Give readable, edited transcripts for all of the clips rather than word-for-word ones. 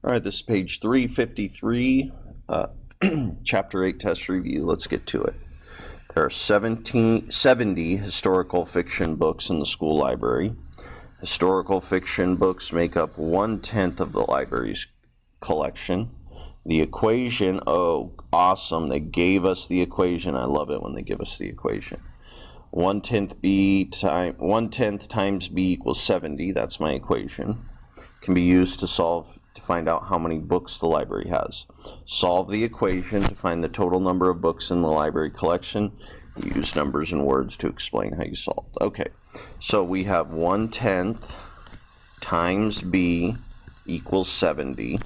All right, this is page 353, Chapter 8 test review. Let's get to it. There are 70 historical fiction books in the school library. Historical fiction books make up 1/10 of the library's collection. The equation, oh, awesome, they gave us the equation. I love it when they give us the equation. 1/10 times b equals 70. That's my equation. Can be used to find out how many books the library has. Solve the equation to find the total number of books in the library collection. Use numbers and words to explain how you solved. Okay, so we have 1/10 times b equals 70.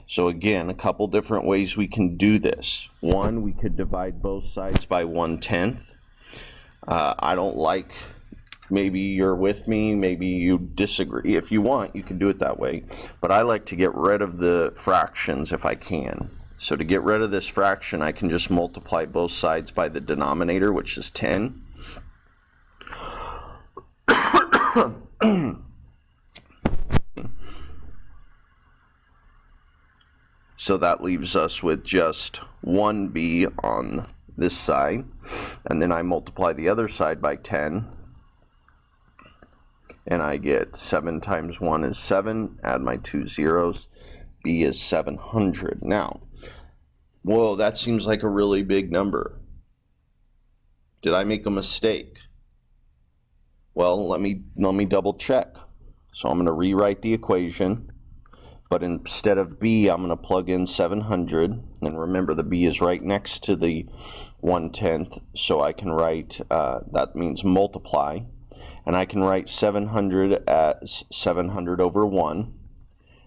So again, a couple different ways we can do this. One, we could divide both sides by 1/10. I don't like, maybe you're with me, maybe you disagree. If you want, you can do it that way. But I like to get rid of the fractions if I can. So to get rid of this fraction, I can just multiply both sides by the denominator, which is 10. So that leaves us with just 1b on this side. And then I multiply the other side by 10. And I get 7 times 1 is 7. Add my 2 zeros. B is 700. Now, whoa, that seems like a really big number. Did I make a mistake? Well, let me double check. So I'm going to rewrite the equation. But instead of b, I'm going to plug in 700. And remember, the b is right next to the 1/10. So I can write, that means multiply. And I can write 700 as 700 over 1.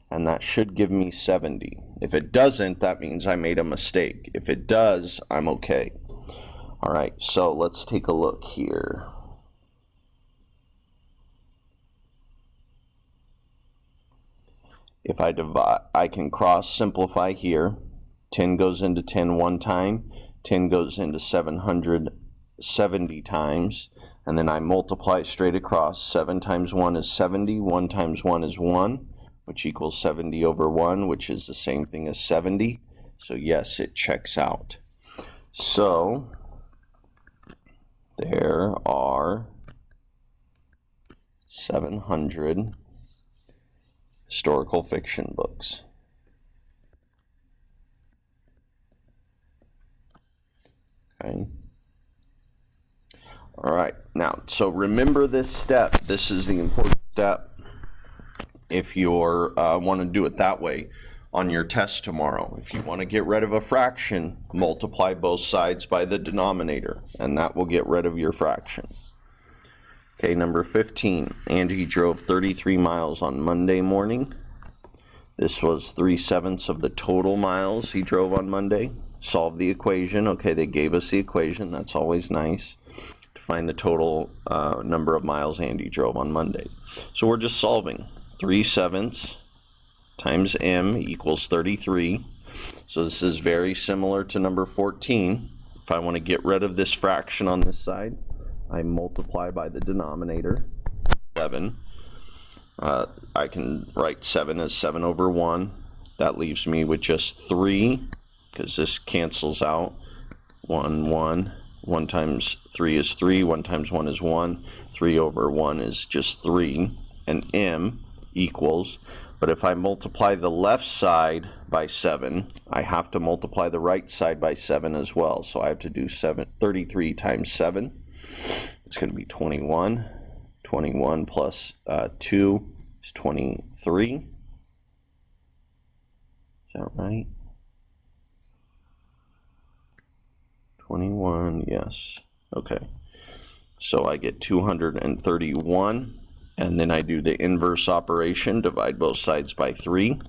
And that should give me 70. If it doesn't, that means I made a mistake. If it does, I'm okay. All right, so let's take a look here. If I divide, I can cross simplify here. 10 goes into 10 one time. 10 goes into 770 times. And then I multiply straight across. 7 times 1 is 70. 1 times 1 is 1, which equals 70 over 1, which is the same thing as 70. So yes, it checks out. So there are 700 historical fiction books. Okay. All right, now, so remember this step. This is the important step if you want to do it that way on your test tomorrow. If you want to get rid of a fraction, multiply both sides by the denominator, and that will get rid of your fraction. Okay, number 15. Angie drove 33 miles on Monday morning. This was 3/7 of the total miles he drove on Monday. Solve the equation. Okay, they gave us the equation. That's always nice to find the total number of miles Andy drove on Monday. So we're just solving. 3/7 times m equals 33. So this is very similar to number 14. If I want to get rid of this fraction on this side, I multiply by the denominator, 7. I can write 7 as 7 over 1. That leaves me with just 3, because this cancels out. 1, 1. 1 times 3 is 3. 1 times 1 is 1. 3 over 1 is just 3. And m equals, but if I multiply the left side by 7, I have to multiply the right side by 7 as well. So I have to do 33 times 7. It's going to be 21. 21 plus 2 is 23. Is that right? 21, yes. Okay. So I get 231. And then I do the inverse operation, divide both sides by 3.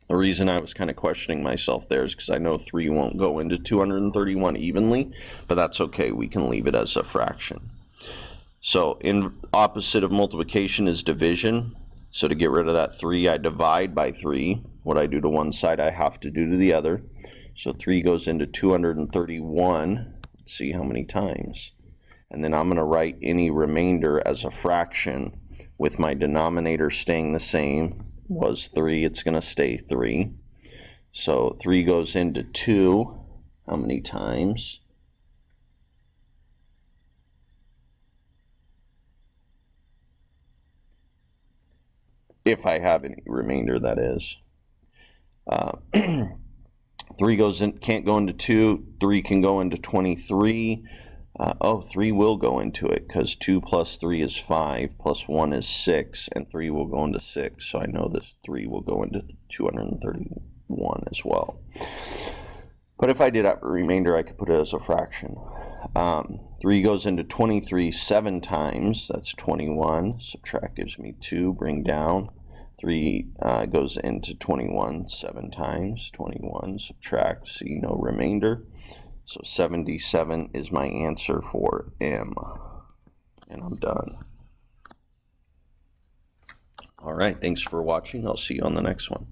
The reason I was kind of questioning myself there is because I know 3 won't go into 231 evenly, but that's okay. We can leave it as a fraction. So in opposite of multiplication is division. So to get rid of that 3, I divide by 3. What I do to one side, I have to do to the other. So 3 goes into 231. Let's see how many times. And then I'm going to write any remainder as a fraction with my denominator staying the same was 3. It's going to stay 3. So 3 goes into 2. How many times? If I have any remainder, that is. 3 goes in, can't go into 2. 3 can go into 23. 3 will go into it because 2 plus 3 is 5, plus 1 is 6, and 3 will go into 6. So I know this 3 will go into 231 as well. But if I did have a remainder, I could put it as a fraction. 3 goes into 23 7 times. That's 21. Subtract gives me 2. Bring down. 3 goes into 21 7 times. 21. Subtract. See no remainder. So 77 is my answer for M. And I'm done. All right. Thanks for watching. I'll see you on the next one.